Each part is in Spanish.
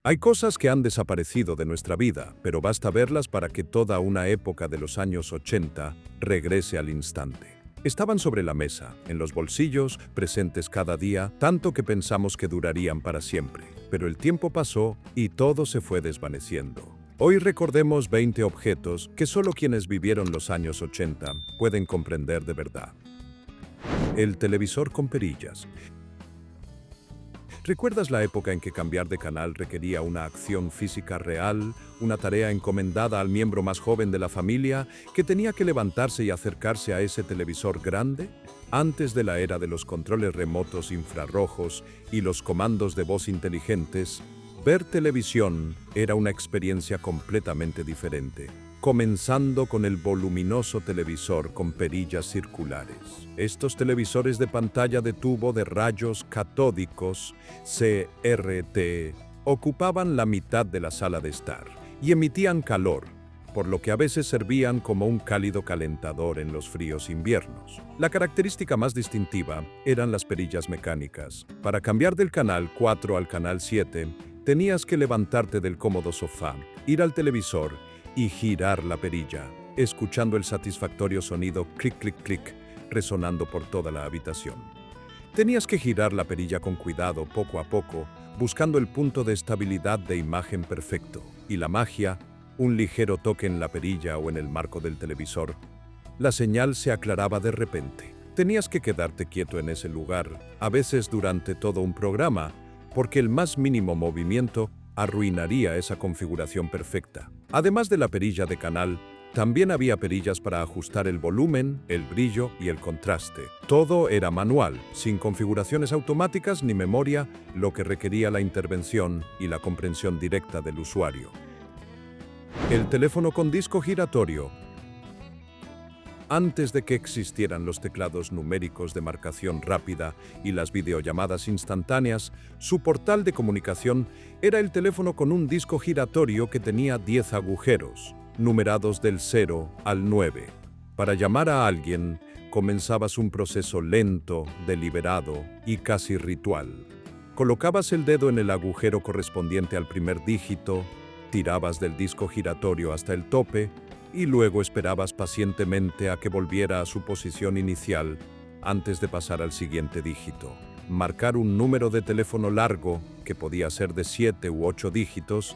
Hay cosas que han desaparecido de nuestra vida, pero basta verlas para que toda una época de los años 80 regrese al instante. Estaban sobre la mesa, en los bolsillos, presentes cada día, tanto que pensamos que durarían para siempre. Pero el tiempo pasó y todo se fue desvaneciendo. Hoy recordemos 20 objetos que solo quienes vivieron los años 80 pueden comprender de verdad. El televisor con perillas. ¿Recuerdas la época en que cambiar de canal requería una acción física real, una tarea encomendada al miembro más joven de la familia que tenía que levantarse y acercarse a ese televisor grande? Antes de la era de los controles remotos infrarrojos y los comandos de voz inteligentes, ver televisión era una experiencia completamente diferente, comenzando con el voluminoso televisor con perillas circulares. Estos televisores de pantalla de tubo de rayos catódicos, CRT, ocupaban la mitad de la sala de estar y emitían calor, por lo que a veces servían como un cálido calentador en los fríos inviernos. La característica más distintiva eran las perillas mecánicas. Para cambiar del canal 4 al canal 7, tenías que levantarte del cómodo sofá, ir al televisor y girar la perilla, escuchando el satisfactorio sonido clic, clic, clic, resonando por toda la habitación. Tenías que girar la perilla con cuidado, poco a poco, buscando el punto de estabilidad de imagen perfecto. Y la magia, un ligero toque en la perilla o en el marco del televisor, la señal se aclaraba de repente. Tenías que quedarte quieto en ese lugar, a veces durante todo un programa, porque el más mínimo movimiento arruinaría esa configuración perfecta. Además de la perilla de canal, también había perillas para ajustar el volumen, el brillo y el contraste. Todo era manual, sin configuraciones automáticas ni memoria, lo que requería la intervención y la comprensión directa del usuario. El teléfono con disco giratorio. Antes de que existieran los teclados numéricos de marcación rápida y las videollamadas instantáneas, su portal de comunicación era el teléfono con un disco giratorio que tenía 10 agujeros, numerados del 0 al 9. Para llamar a alguien, comenzabas un proceso lento, deliberado y casi ritual. Colocabas el dedo en el agujero correspondiente al primer dígito, tirabas del disco giratorio hasta el tope, y luego esperabas pacientemente a que volviera a su posición inicial antes de pasar al siguiente dígito. Marcar un número de teléfono largo, que podía ser de 7 u 8 dígitos,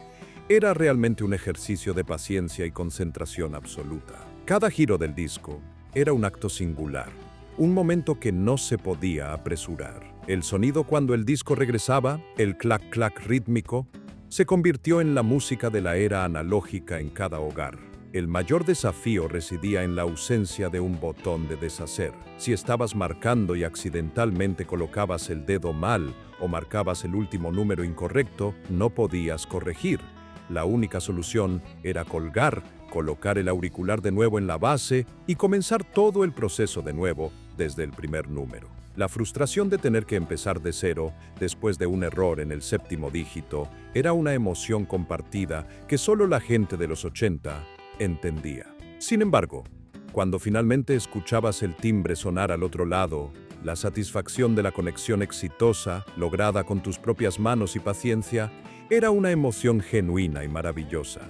era realmente un ejercicio de paciencia y concentración absoluta. Cada giro del disco era un acto singular, un momento que no se podía apresurar. El sonido cuando el disco regresaba, el clac-clac rítmico, se convirtió en la música de la era analógica en cada hogar. El mayor desafío residía en la ausencia de un botón de deshacer. Si estabas marcando y accidentalmente colocabas el dedo mal o marcabas el último número incorrecto, no podías corregir. La única solución era colgar, colocar el auricular de nuevo en la base y comenzar todo el proceso de nuevo desde el primer número. La frustración de tener que empezar de cero después de un error en el séptimo dígito era una emoción compartida que solo la gente de los 80 entendía. Sin embargo, cuando finalmente escuchabas el timbre sonar al otro lado, la satisfacción de la conexión exitosa, lograda con tus propias manos y paciencia, era una emoción genuina y maravillosa.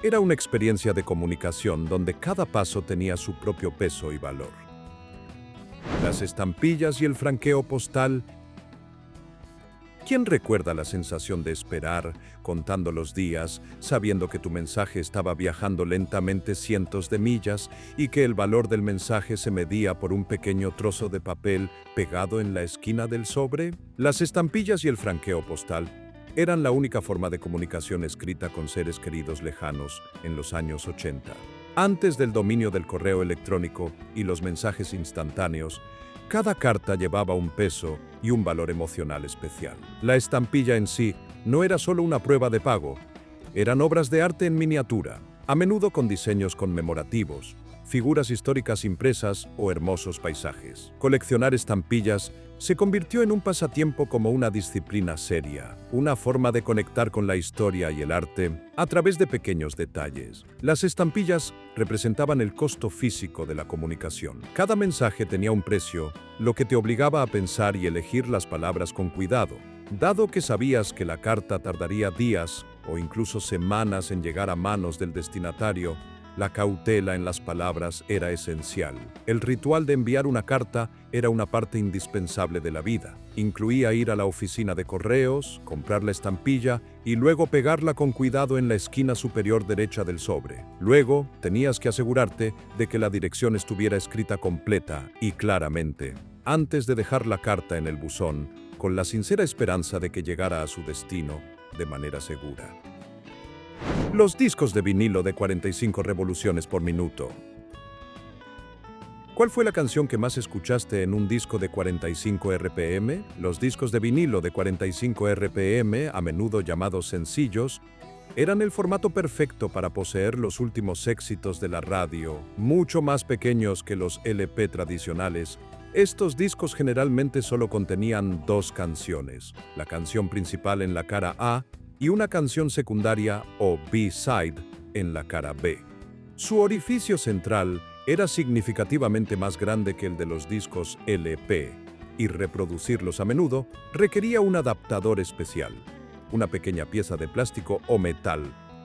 Era una experiencia de comunicación donde cada paso tenía su propio peso y valor. Las estampillas y el franqueo postal. ¿Quién recuerda la sensación de esperar, contando los días, sabiendo que tu mensaje estaba viajando lentamente cientos de millas y que el valor del mensaje se medía por un pequeño trozo de papel pegado en la esquina del sobre? Las estampillas y el franqueo postal eran la única forma de comunicación escrita con seres queridos lejanos en los años 80. Antes del dominio del correo electrónico y los mensajes instantáneos, cada carta llevaba un peso y un valor emocional especial. La estampilla en sí no era solo una prueba de pago, eran obras de arte en miniatura, a menudo con diseños conmemorativos, figuras históricas impresas o hermosos paisajes. Coleccionar estampillas se convirtió en un pasatiempo como una disciplina seria, una forma de conectar con la historia y el arte a través de pequeños detalles. Las estampillas representaban el costo físico de la comunicación. Cada mensaje tenía un precio, lo que te obligaba a pensar y elegir las palabras con cuidado. Dado que sabías que la carta tardaría días o incluso semanas en llegar a manos del destinatario, la cautela en las palabras era esencial. El ritual de enviar una carta era una parte indispensable de la vida. Incluía ir a la oficina de correos, comprar la estampilla y luego pegarla con cuidado en la esquina superior derecha del sobre. Luego, tenías que asegurarte de que la dirección estuviera escrita completa y claramente, antes de dejar la carta en el buzón, con la sincera esperanza de que llegara a su destino de manera segura. Los discos de vinilo de 45 revoluciones por minuto. ¿Cuál fue la canción que más escuchaste en un disco de 45 RPM? Los discos de vinilo de 45 RPM, a menudo llamados sencillos, eran el formato perfecto para poseer los últimos éxitos de la radio. Mucho más pequeños que los LP tradicionales, estos discos generalmente solo contenían 2 canciones, la canción principal en la cara A y una canción secundaria o B-side en la cara B. Su orificio central era significativamente más grande que el de los discos LP, y reproducirlos a menudo requería un adaptador especial, una pequeña pieza de plástico o metal,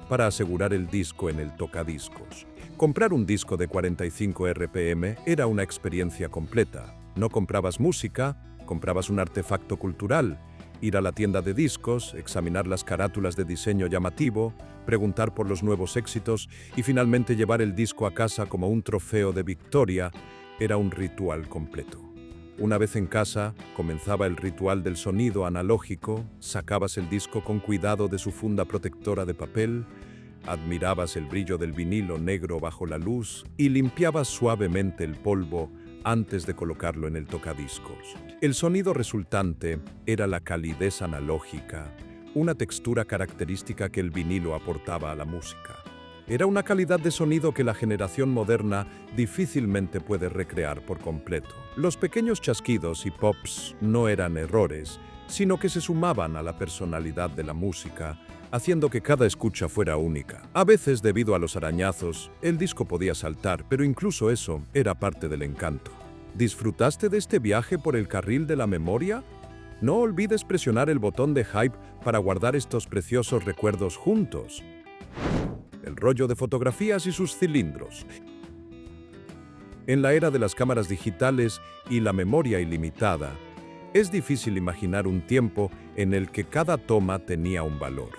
para asegurar el disco en el tocadiscos. Comprar un disco de 45 RPM era una experiencia completa. No comprabas música, comprabas un artefacto cultural. Ir a la tienda de discos, examinar las carátulas de diseño llamativo, preguntar por los nuevos éxitos y finalmente llevar el disco a casa como un trofeo de victoria era un ritual completo. Una vez en casa, comenzaba el ritual del sonido analógico, sacabas el disco con cuidado de su funda protectora de papel, admirabas el brillo del vinilo negro bajo la luz y limpiabas suavemente el polvo antes de colocarlo en el tocadiscos. El sonido resultante era la calidez analógica, una textura característica que el vinilo aportaba a la música. Era una calidad de sonido que la generación moderna difícilmente puede recrear por completo. Los pequeños chasquidos y pops no eran errores, sino que se sumaban a la personalidad de la música, haciendo que cada escucha fuera única. A veces, debido a los arañazos, el disco podía saltar, pero incluso eso era parte del encanto. ¿Disfrutaste de este viaje por el carril de la memoria? No olvides presionar el botón de Hype para guardar estos preciosos recuerdos juntos. El rollo de fotografías y sus cilindros. En la era de las cámaras digitales y la memoria ilimitada, es difícil imaginar un tiempo en el que cada toma tenía un valor.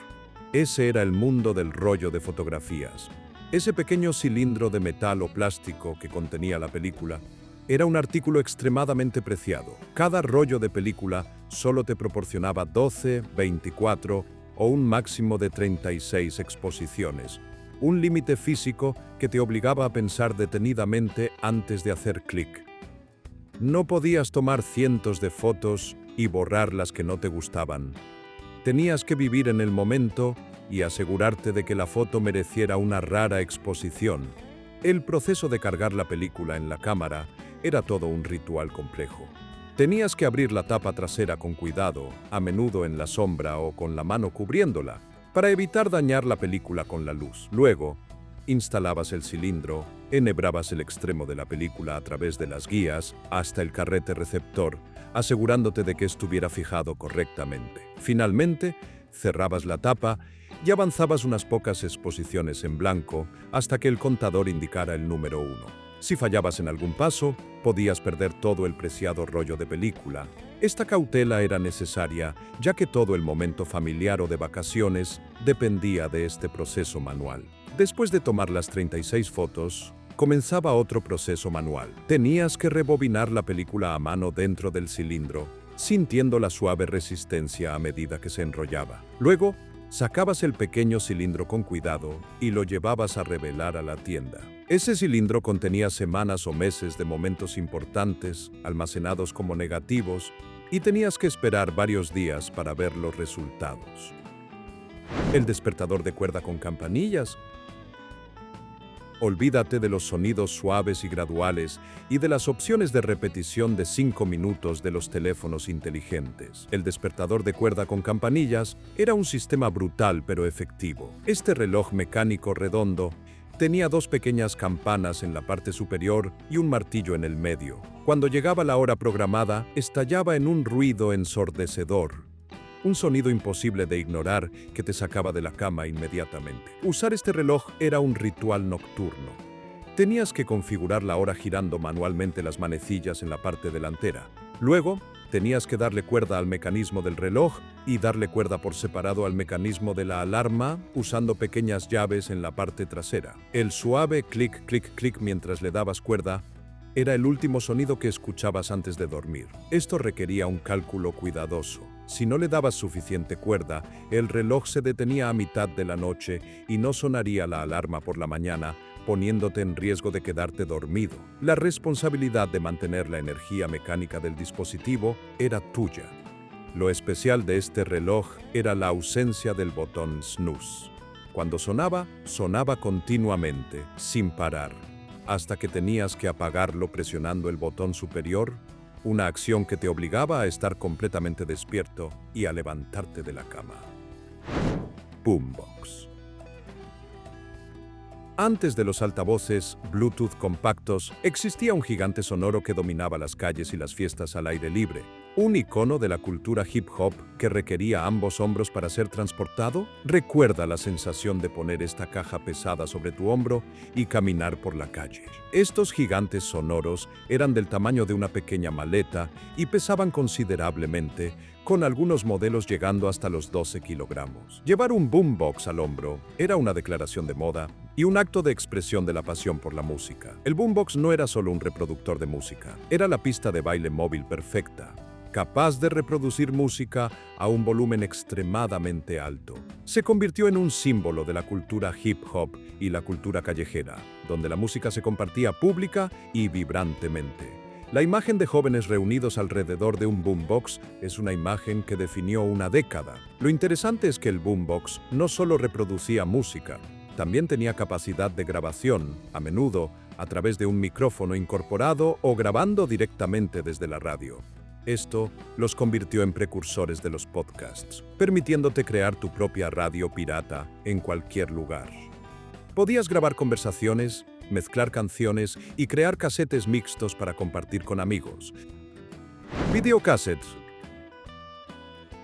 Ese era el mundo del rollo de fotografías. Ese pequeño cilindro de metal o plástico que contenía la película era un artículo extremadamente preciado. Cada rollo de película solo te proporcionaba 12, 24 o un máximo de 36 exposiciones, un límite físico que te obligaba a pensar detenidamente antes de hacer clic. No podías tomar cientos de fotos y borrar las que no te gustaban. Tenías que vivir en el momento y asegurarte de que la foto mereciera una rara exposición. El proceso de cargar la película en la cámara era todo un ritual complejo. Tenías que abrir la tapa trasera con cuidado, a menudo en la sombra o con la mano cubriéndola, para evitar dañar la película con la luz. Luego, instalabas el cilindro, enhebrabas el extremo de la película a través de las guías hasta el carrete receptor, asegurándote de que estuviera fijado correctamente. Finalmente, cerrabas la tapa y avanzabas unas pocas exposiciones en blanco hasta que el contador indicara el número 1. Si fallabas en algún paso, podías perder todo el preciado rollo de película. Esta cautela era necesaria, ya que todo el momento familiar o de vacaciones dependía de este proceso manual. Después de tomar las 36 fotos, comenzaba otro proceso manual. Tenías que rebobinar la película a mano dentro del cilindro, sintiendo la suave resistencia a medida que se enrollaba. Luego, sacabas el pequeño cilindro con cuidado y lo llevabas a revelar a la tienda. Ese cilindro contenía semanas o meses de momentos importantes, almacenados como negativos, y tenías que esperar varios días para ver los resultados. El despertador de cuerda con campanillas. Olvídate de los sonidos suaves y graduales y de las opciones de repetición de 5 minutos de los teléfonos inteligentes. El despertador de cuerda con campanillas era un sistema brutal pero efectivo. Este reloj mecánico redondo tenía 2 pequeñas campanas en la parte superior y un martillo en el medio. Cuando llegaba la hora programada, estallaba en un ruido ensordecedor. un sonido imposible de ignorar que te sacaba de la cama inmediatamente. Usar este reloj era un ritual nocturno. Tenías que configurar la hora girando manualmente las manecillas en la parte delantera. Luego, tenías que darle cuerda al mecanismo del reloj y darle cuerda por separado al mecanismo de la alarma usando pequeñas llaves en la parte trasera. El suave clic, clic, clic mientras le dabas cuerda era el último sonido que escuchabas antes de dormir. Esto requería un cálculo cuidadoso. Si no le dabas suficiente cuerda, el reloj se detenía a mitad de la noche y no sonaría la alarma por la mañana, poniéndote en riesgo de quedarte dormido. La responsabilidad de mantener la energía mecánica del dispositivo era tuya. Lo especial de este reloj era la ausencia del botón snooze. Cuando sonaba, sonaba continuamente, sin parar, hasta que tenías que apagarlo presionando el botón superior, una acción que te obligaba a estar completamente despierto y a levantarte de la cama. Boombox. Antes de los altavoces Bluetooth compactos, existía un gigante sonoro que dominaba las calles y las fiestas al aire libre. Un icono de la cultura hip hop que requería ambos hombros para ser transportado. Recuerda la sensación de poner esta caja pesada sobre tu hombro y caminar por la calle. Estos gigantes sonoros eran del tamaño de una pequeña maleta y pesaban considerablemente, con algunos modelos llegando hasta los 12 kilogramos. Llevar un boombox al hombro era una declaración de moda y un acto de expresión de la pasión por la música. El boombox no era solo un reproductor de música, era la pista de baile móvil perfecta, capaz de reproducir música a un volumen extremadamente alto. Se convirtió en un símbolo de la cultura hip hop y la cultura callejera, donde la música se compartía pública y vibrantemente. La imagen de jóvenes reunidos alrededor de un boombox es una imagen que definió una década. Lo interesante es que el boombox no solo reproducía música, también tenía capacidad de grabación, a menudo a través de un micrófono incorporado o grabando directamente desde la radio. Esto los convirtió en precursores de los podcasts, permitiéndote crear tu propia radio pirata en cualquier lugar. Podías grabar conversaciones, mezclar canciones y crear casetes mixtos para compartir con amigos. Videocassettes.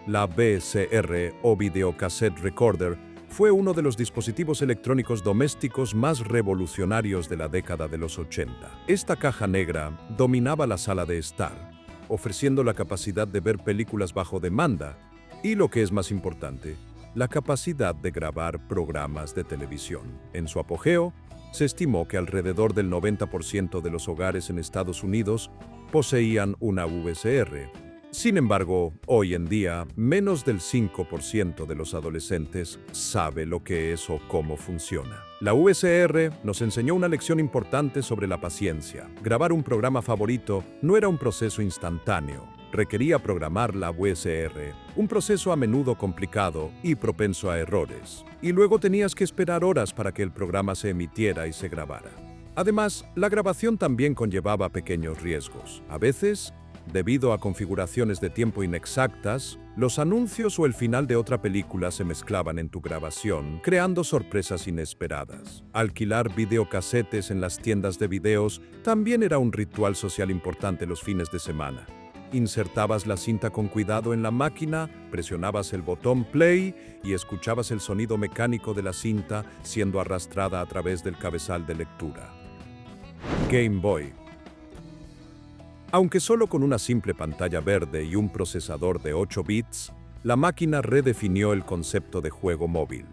La VCR o Videocassette Recorder fue uno de los dispositivos electrónicos domésticos más revolucionarios de la década de los 80. Esta caja negra dominaba la sala de estar, ofreciendo la capacidad de ver películas bajo demanda y, lo que es más importante, la capacidad de grabar programas de televisión. En su apogeo, se estimó que alrededor del 90% de los hogares en Estados Unidos poseían una VCR. Sin embargo, hoy en día, menos del 5% de los adolescentes sabe lo que es o cómo funciona. La VCR nos enseñó una lección importante sobre la paciencia. Grabar un programa favorito no era un proceso instantáneo. Requería programar la VCR, un proceso a menudo complicado y propenso a errores. Y luego tenías que esperar horas para que el programa se emitiera y se grabara. Además, la grabación también conllevaba pequeños riesgos. A veces, debido a configuraciones de tiempo inexactas, los anuncios o el final de otra película se mezclaban en tu grabación, creando sorpresas inesperadas. Alquilar videocasetes en las tiendas de videos también era un ritual social importante los fines de semana. Insertabas la cinta con cuidado en la máquina, presionabas el botón play y escuchabas el sonido mecánico de la cinta siendo arrastrada a través del cabezal de lectura. Game Boy. Aunque solo con una simple pantalla verde y un procesador de 8 bits, la máquina redefinió el concepto de juego móvil.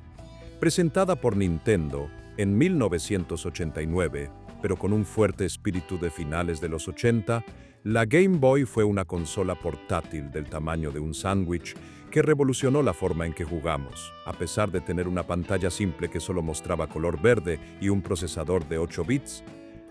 Presentada por Nintendo en 1989, pero con un fuerte espíritu de finales de los 80, la Game Boy fue una consola portátil del tamaño de un sándwich que revolucionó la forma en que jugamos. A pesar de tener una pantalla simple que solo mostraba color verde y un procesador de 8 bits,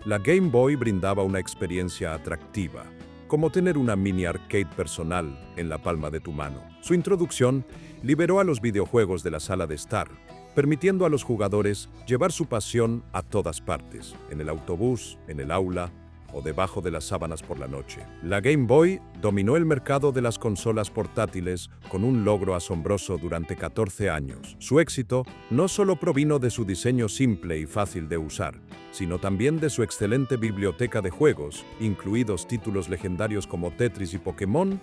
la Game Boy brindaba una experiencia atractiva, como tener una mini arcade personal en la palma de tu mano. Su introducción liberó a los videojuegos de la sala de estar, permitiendo a los jugadores llevar su pasión a todas partes, en el autobús, en el aula o debajo de las sábanas por la noche. La Game Boy dominó el mercado de las consolas portátiles con un logro asombroso durante 14 años. Su éxito no solo provino de su diseño simple y fácil de usar, sino también de su excelente biblioteca de juegos, incluidos títulos legendarios como Tetris y Pokémon,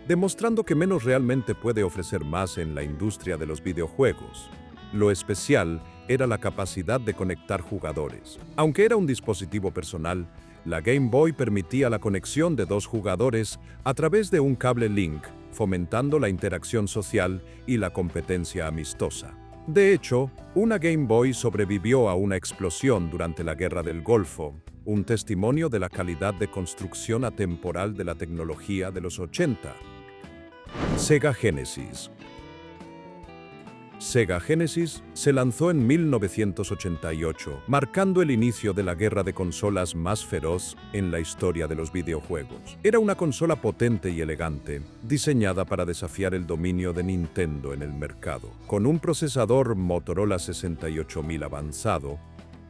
demostrando que menos realmente puede ofrecer más en la industria de los videojuegos. Lo especial era la capacidad de conectar jugadores. Aunque era un dispositivo personal, la Game Boy permitía la conexión de dos jugadores a través de un cable Link, fomentando la interacción social y la competencia amistosa. De hecho, una Game Boy sobrevivió a una explosión durante la Guerra del Golfo, un testimonio de la calidad de construcción atemporal de la tecnología de los 80. Sega Genesis. Sega Genesis se lanzó en 1988, marcando el inicio de la guerra de consolas más feroz en la historia de los videojuegos. Era una consola potente y elegante, diseñada para desafiar el dominio de Nintendo en el mercado. Con un procesador Motorola 68000 avanzado,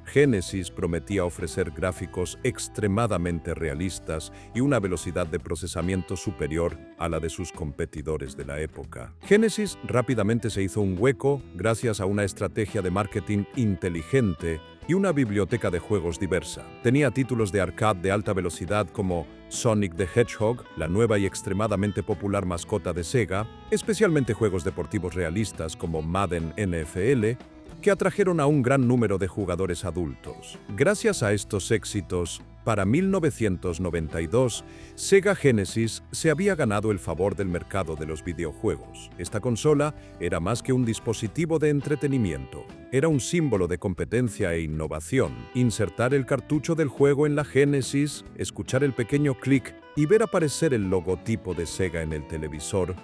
Genesis prometía ofrecer gráficos extremadamente realistas y una velocidad de procesamiento superior a la de sus competidores de la época. Genesis rápidamente se hizo un hueco gracias a una estrategia de marketing inteligente y una biblioteca de juegos diversa. Tenía títulos de arcade de alta velocidad como Sonic the Hedgehog, la nueva y extremadamente popular mascota de Sega, especialmente juegos deportivos realistas como Madden NFL, que atrajeron a un gran número de jugadores adultos. Gracias a estos éxitos, para 1992, Sega Genesis se había ganado el favor del mercado de los videojuegos. Esta consola era más que un dispositivo de entretenimiento. Era un símbolo de competencia e innovación. Insertar el cartucho del juego en la Genesis, escuchar el pequeño clic y ver aparecer el logotipo de Sega en el televisor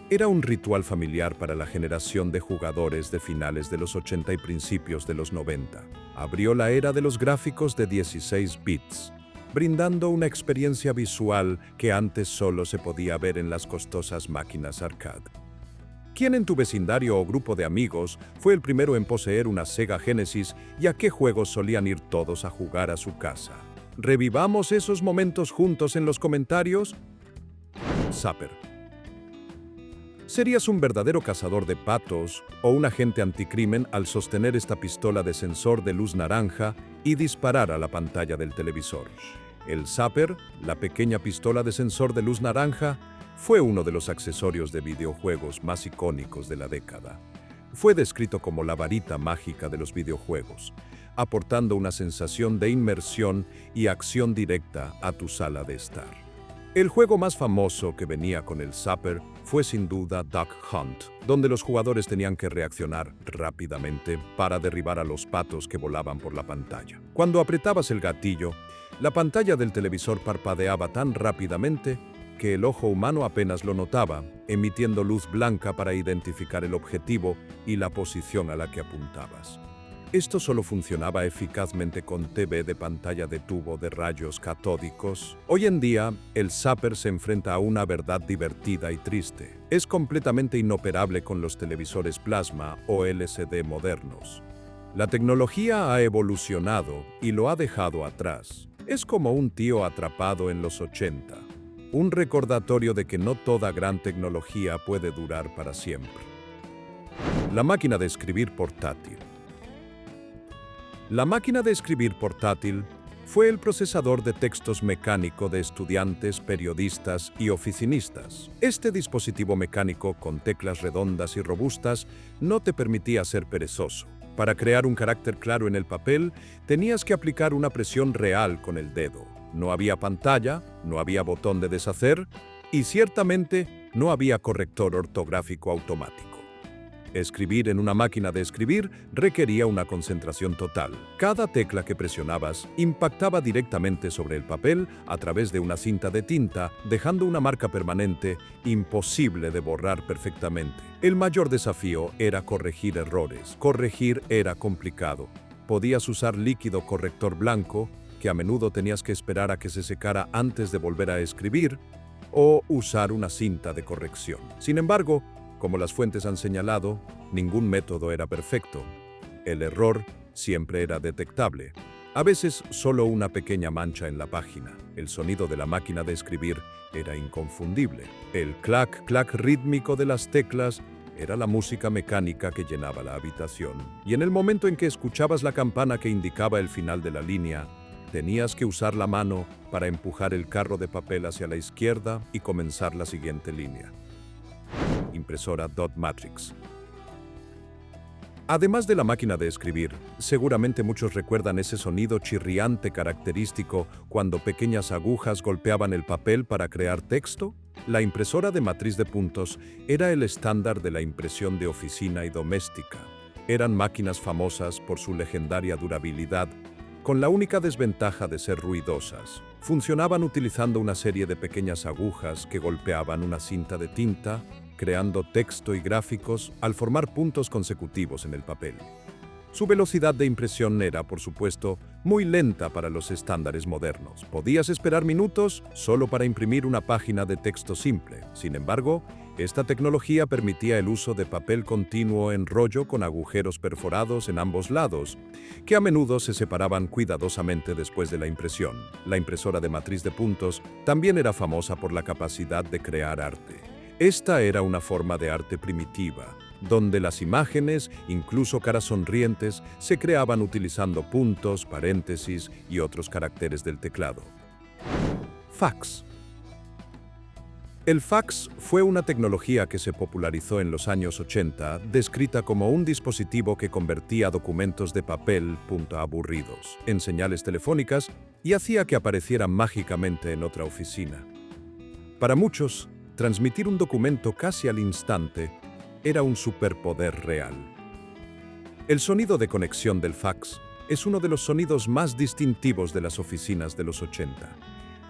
era un ritual familiar para la generación de jugadores de finales de los 80 y principios de los 90. Abrió la era de los gráficos de 16 bits, brindando una experiencia visual que antes solo se podía ver en las costosas máquinas arcade. ¿Quién en tu vecindario o grupo de amigos fue el primero en poseer una Sega Genesis y a qué juegos solían ir todos a jugar a su casa? ¿Revivamos esos momentos juntos en los comentarios? Zapper. Serías un verdadero cazador de patos o un agente anticrimen al sostener esta pistola de sensor de luz naranja y disparar a la pantalla del televisor. El Zapper, la pequeña pistola de sensor de luz naranja, fue uno de los accesorios de videojuegos más icónicos de la década. Fue descrito como la varita mágica de los videojuegos, aportando una sensación de inmersión y acción directa a tu sala de estar. El juego más famoso que venía con el Zapper fue sin duda Duck Hunt, donde los jugadores tenían que reaccionar rápidamente para derribar a los patos que volaban por la pantalla. Cuando apretabas el gatillo, la pantalla del televisor parpadeaba tan rápidamente que el ojo humano apenas lo notaba, emitiendo luz blanca para identificar el objetivo y la posición a la que apuntabas. Esto solo funcionaba eficazmente con TV de pantalla de tubo de rayos catódicos. Hoy en día, el Zapper se enfrenta a una verdad divertida y triste. Es completamente inoperable con los televisores plasma o LCD modernos. La tecnología ha evolucionado y lo ha dejado atrás. Es como un tío atrapado en los 80. Un recordatorio de que no toda gran tecnología puede durar para siempre. La máquina de escribir portátil. La máquina de escribir portátil fue el procesador de textos mecánico de estudiantes, periodistas y oficinistas. Este dispositivo mecánico con teclas redondas y robustas no te permitía ser perezoso. Para crear un carácter claro en el papel, tenías que aplicar una presión real con el dedo. No había pantalla, no había botón de deshacer y ciertamente no había corrector ortográfico automático. Escribir en una máquina de escribir requería una concentración total. Cada tecla que presionabas impactaba directamente sobre el papel a través de una cinta de tinta, dejando una marca permanente imposible de borrar perfectamente. El mayor desafío era corregir errores. Corregir era complicado. Podías usar líquido corrector blanco, que a menudo tenías que esperar a que se secara antes de volver a escribir, o usar una cinta de corrección. Sin embargo, como las fuentes han señalado, ningún método era perfecto. El error siempre era detectable. A veces solo una pequeña mancha en la página. El sonido de la máquina de escribir era inconfundible. El clac, clac rítmico de las teclas era la música mecánica que llenaba la habitación. Y en el momento en que escuchabas la campana que indicaba el final de la línea, Tenías que usar la mano para empujar el carro de papel hacia la izquierda y comenzar la siguiente línea. Impresora Dot Matrix. Además de la máquina de escribir, seguramente muchos recuerdan ese sonido chirriante característico cuando pequeñas agujas golpeaban el papel para crear texto. La impresora de matriz de puntos era el estándar de la impresión de oficina y doméstica. Eran máquinas famosas por su legendaria durabilidad, con la única desventaja de ser ruidosas. Funcionaban utilizando una serie de pequeñas agujas que golpeaban una cinta de tinta, creando texto y gráficos al formar puntos consecutivos en el papel. Su velocidad de impresión era, por supuesto, muy lenta para los estándares modernos. Podías esperar minutos solo para imprimir una página de texto simple. Sin embargo, esta tecnología permitía el uso de papel continuo en rollo con agujeros perforados en ambos lados, que a menudo se separaban cuidadosamente después de la impresión. La impresora de matriz de puntos también era famosa por la capacidad de crear arte. Esta era una forma de arte primitiva, donde las imágenes, incluso caras sonrientes, se creaban utilizando puntos, paréntesis y otros caracteres del teclado. Fax. El fax fue una tecnología que se popularizó en los años 80, descrita como un dispositivo que convertía documentos de papel, aburridos, en señales telefónicas y hacía que aparecieran mágicamente en otra oficina. Para muchos, transmitir un documento casi al instante era un superpoder real. El sonido de conexión del fax es uno de los sonidos más distintivos de las oficinas de los 80.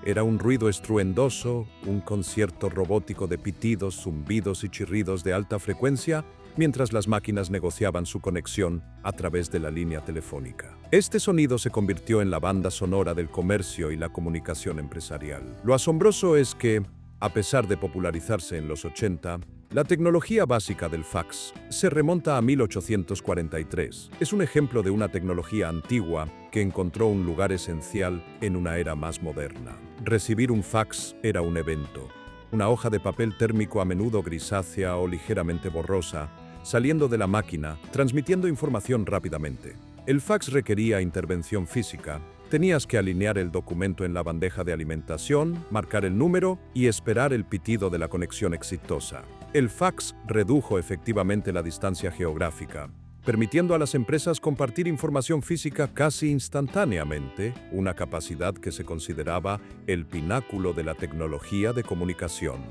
Era un ruido estruendoso, un concierto robótico de pitidos, zumbidos y chirridos de alta frecuencia, mientras las máquinas negociaban su conexión a través de la línea telefónica. Este sonido se convirtió en la banda sonora del comercio y la comunicación empresarial. Lo asombroso es que, a pesar de popularizarse en los 80, la tecnología básica del fax se remonta a 1843. Es un ejemplo de una tecnología antigua que encontró un lugar esencial en una era más moderna. Recibir un fax era un evento. Una hoja de papel térmico a menudo grisácea o ligeramente borrosa, saliendo de la máquina, transmitiendo información rápidamente. El fax requería intervención física. Tenías que alinear el documento en la bandeja de alimentación, marcar el número y esperar el pitido de la conexión exitosa. El fax redujo efectivamente la distancia geográfica, permitiendo a las empresas compartir información física casi instantáneamente, una capacidad que se consideraba el pináculo de la tecnología de comunicación.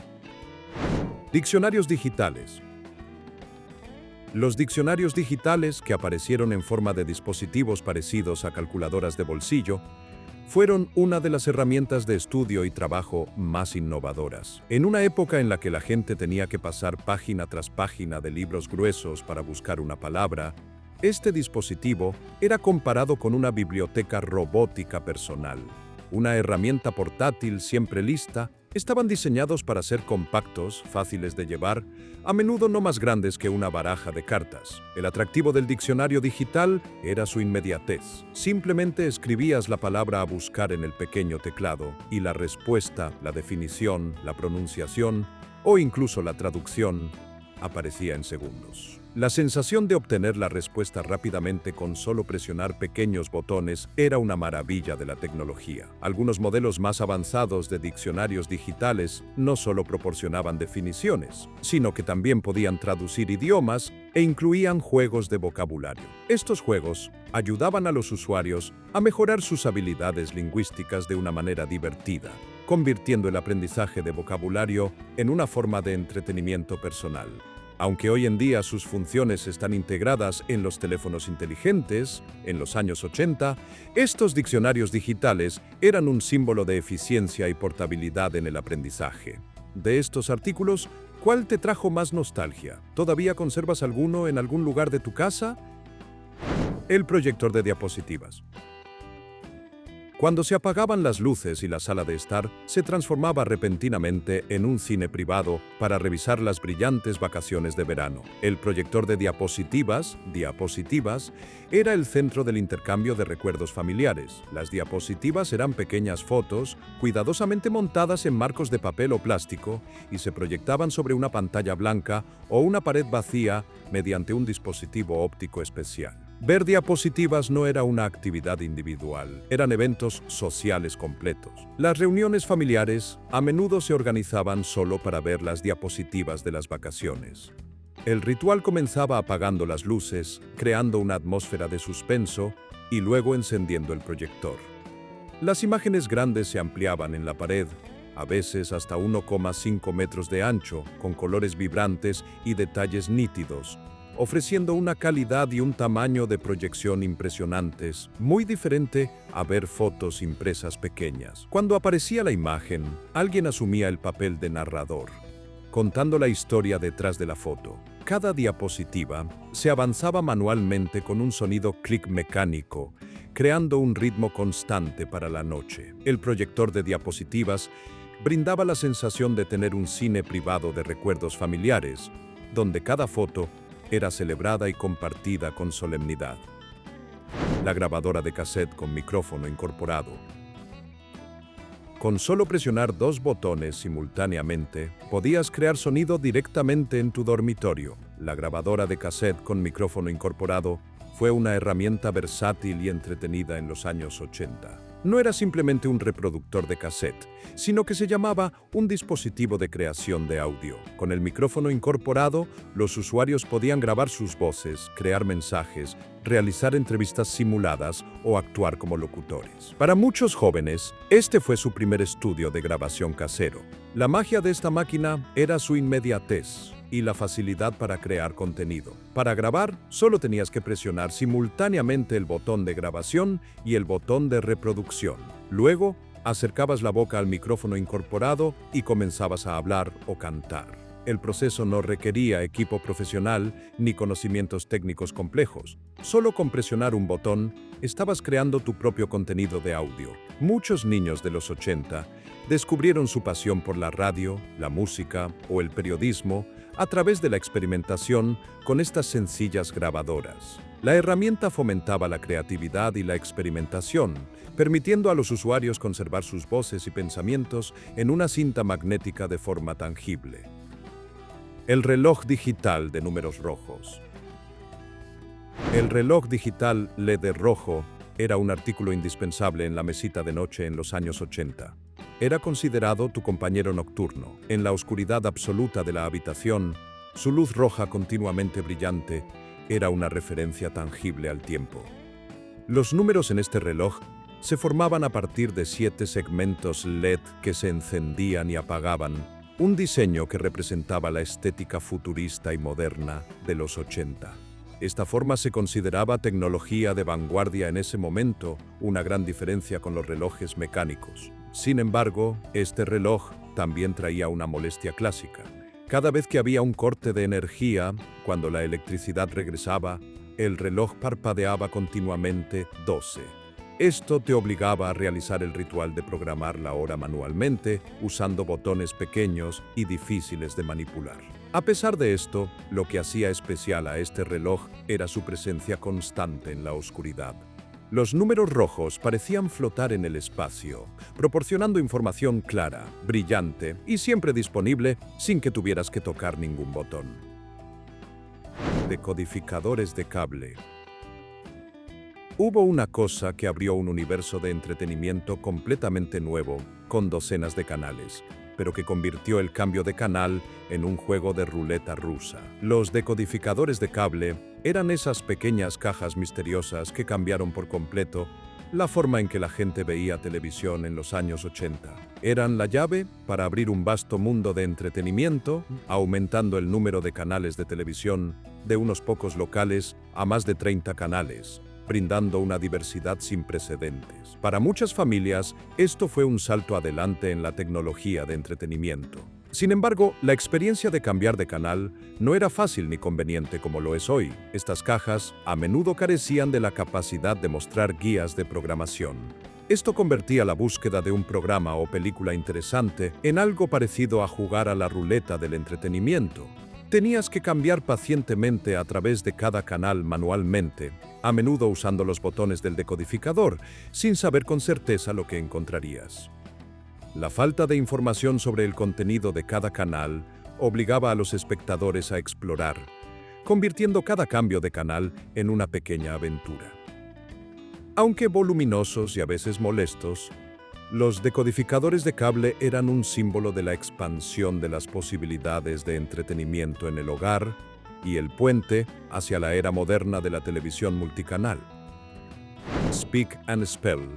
Diccionarios digitales. Los diccionarios digitales, que aparecieron en forma de dispositivos parecidos a calculadoras de bolsillo, fueron una de las herramientas de estudio y trabajo más innovadoras. En una época en la que la gente tenía que pasar página tras página de libros gruesos para buscar una palabra, este dispositivo era comparado con una biblioteca robótica personal. Una herramienta portátil siempre lista. Estaban diseñados para ser compactos, fáciles de llevar, a menudo no más grandes que una baraja de cartas. El atractivo del diccionario digital era su inmediatez. Simplemente escribías la palabra a buscar en el pequeño teclado y la respuesta, la definición, la pronunciación o incluso la traducción aparecía en segundos. La sensación de obtener la respuesta rápidamente con solo presionar pequeños botones era una maravilla de la tecnología. Algunos modelos más avanzados de diccionarios digitales no solo proporcionaban definiciones, sino que también podían traducir idiomas e incluían juegos de vocabulario. Estos juegos ayudaban a los usuarios a mejorar sus habilidades lingüísticas de una manera divertida, convirtiendo el aprendizaje de vocabulario en una forma de entretenimiento personal. Aunque hoy en día sus funciones están integradas en los teléfonos inteligentes, en los años 80, estos diccionarios digitales eran un símbolo de eficiencia y portabilidad en el aprendizaje. De estos artículos, ¿cuál te trajo más nostalgia? ¿Todavía conservas alguno en algún lugar de tu casa? El proyector de diapositivas. Cuando se apagaban las luces y la sala de estar se transformaba repentinamente en un cine privado para revisar las brillantes vacaciones de verano. El proyector de diapositivas, era el centro del intercambio de recuerdos familiares. Las diapositivas eran pequeñas fotos, cuidadosamente montadas en marcos de papel o plástico, y se proyectaban sobre una pantalla blanca o una pared vacía mediante un dispositivo óptico especial. Ver diapositivas no era una actividad individual, eran eventos sociales completos. Las reuniones familiares a menudo se organizaban solo para ver las diapositivas de las vacaciones. El ritual comenzaba apagando las luces, creando una atmósfera de suspenso y luego encendiendo el proyector. Las imágenes grandes se ampliaban en la pared, a veces hasta 1,5 metros de ancho, con colores vibrantes y detalles nítidos, ofreciendo una calidad y un tamaño de proyección impresionantes, muy diferente a ver fotos impresas pequeñas. Cuando aparecía la imagen, alguien asumía el papel de narrador, contando la historia detrás de la foto. Cada diapositiva se avanzaba manualmente con un sonido clic mecánico, creando un ritmo constante para la noche. El proyector de diapositivas brindaba la sensación de tener un cine privado de recuerdos familiares, donde cada foto era celebrada y compartida con solemnidad. La grabadora de cassette con micrófono incorporado. Con solo presionar 2 botones simultáneamente, podías crear sonido directamente en tu dormitorio. La grabadora de cassette con micrófono incorporado fue una herramienta versátil y entretenida en los años 80. No era simplemente un reproductor de cassette, sino que se llamaba un dispositivo de creación de audio. Con el micrófono incorporado, los usuarios podían grabar sus voces, crear mensajes, realizar entrevistas simuladas o actuar como locutores. Para muchos jóvenes, este fue su primer estudio de grabación casero. La magia de esta máquina era su inmediatez y la facilidad para crear contenido. Para grabar, solo tenías que presionar simultáneamente el botón de grabación y el botón de reproducción. Luego, acercabas la boca al micrófono incorporado y comenzabas a hablar o cantar. El proceso no requería equipo profesional ni conocimientos técnicos complejos. Solo con presionar un botón, estabas creando tu propio contenido de audio. Muchos niños de los 80 descubrieron su pasión por la radio, la música o el periodismo a través de la experimentación con estas sencillas grabadoras. La herramienta fomentaba la creatividad y la experimentación, permitiendo a los usuarios conservar sus voces y pensamientos en una cinta magnética de forma tangible. El reloj digital de números rojos. El reloj digital LED rojo era un artículo indispensable en la mesita de noche en los años 80. Era considerado tu compañero nocturno. En la oscuridad absoluta de la habitación, su luz roja continuamente brillante era una referencia tangible al tiempo. Los números en este reloj se formaban a partir de 7 segmentos LED que se encendían y apagaban, un diseño que representaba la estética futurista y moderna de los 80. Esta forma se consideraba tecnología de vanguardia en ese momento, una gran diferencia con los relojes mecánicos. Sin embargo, este reloj también traía una molestia clásica. Cada vez que había un corte de energía, cuando la electricidad regresaba, el reloj parpadeaba continuamente 12. Esto te obligaba a realizar el ritual de programar la hora manualmente, usando botones pequeños y difíciles de manipular. A pesar de esto, lo que hacía especial a este reloj era su presencia constante en la oscuridad. Los números rojos parecían flotar en el espacio, proporcionando información clara, brillante y siempre disponible sin que tuvieras que tocar ningún botón. Decodificadores de cable. Hubo una cosa que abrió un universo de entretenimiento completamente nuevo, con docenas de canales, pero que convirtió el cambio de canal en un juego de ruleta rusa. Los decodificadores de cable eran esas pequeñas cajas misteriosas que cambiaron por completo la forma en que la gente veía televisión en los años 80. Eran la llave para abrir un vasto mundo de entretenimiento, aumentando el número de canales de televisión de unos pocos locales a más de 30 canales, brindando una diversidad sin precedentes. Para muchas familias, esto fue un salto adelante en la tecnología de entretenimiento. Sin embargo, la experiencia de cambiar de canal no era fácil ni conveniente como lo es hoy. Estas cajas a menudo carecían de la capacidad de mostrar guías de programación. Esto convertía la búsqueda de un programa o película interesante en algo parecido a jugar a la ruleta del entretenimiento. Tenías que cambiar pacientemente a través de cada canal manualmente, a menudo usando los botones del decodificador, sin saber con certeza lo que encontrarías. La falta de información sobre el contenido de cada canal obligaba a los espectadores a explorar, convirtiendo cada cambio de canal en una pequeña aventura. Aunque voluminosos y a veces molestos, los decodificadores de cable eran un símbolo de la expansión de las posibilidades de entretenimiento en el hogar y el puente hacia la era moderna de la televisión multicanal. Speak and Spell.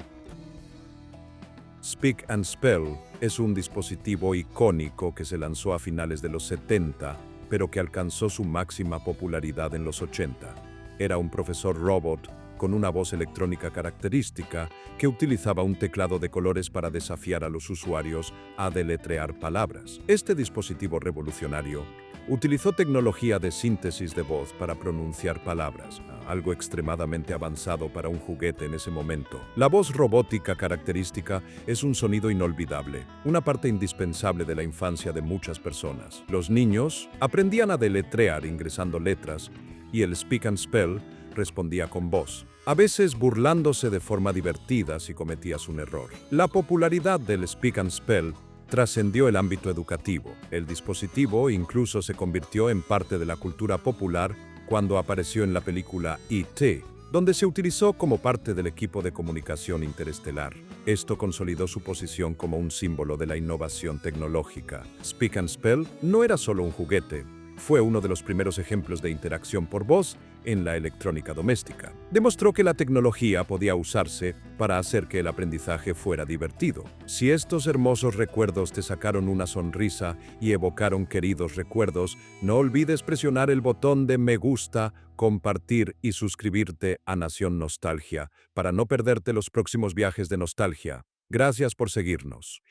Speak and Spell es un dispositivo icónico que se lanzó a finales de los 70, pero que alcanzó su máxima popularidad en los 80. Era un profesor robot con una voz electrónica característica que utilizaba un teclado de colores para desafiar a los usuarios a deletrear palabras. Este dispositivo revolucionario utilizó tecnología de síntesis de voz para pronunciar palabras, algo extremadamente avanzado para un juguete en ese momento. La voz robótica característica es un sonido inolvidable, una parte indispensable de la infancia de muchas personas. Los niños aprendían a deletrear ingresando letras y el Speak and Spell respondía con voz, a veces burlándose de forma divertida si cometías un error. La popularidad del Speak and Spell trascendió el ámbito educativo. El dispositivo incluso se convirtió en parte de la cultura popular cuando apareció en la película E.T., donde se utilizó como parte del equipo de comunicación interestelar. Esto consolidó su posición como un símbolo de la innovación tecnológica. Speak and Spell no era solo un juguete, fue uno de los primeros ejemplos de interacción por voz en la electrónica doméstica. Demostró que la tecnología podía usarse para hacer que el aprendizaje fuera divertido. Si estos hermosos recuerdos te sacaron una sonrisa y evocaron queridos recuerdos, no olvides presionar el botón de me gusta, compartir y suscribirte a Nación Nostalgia para no perderte los próximos viajes de nostalgia. Gracias por seguirnos.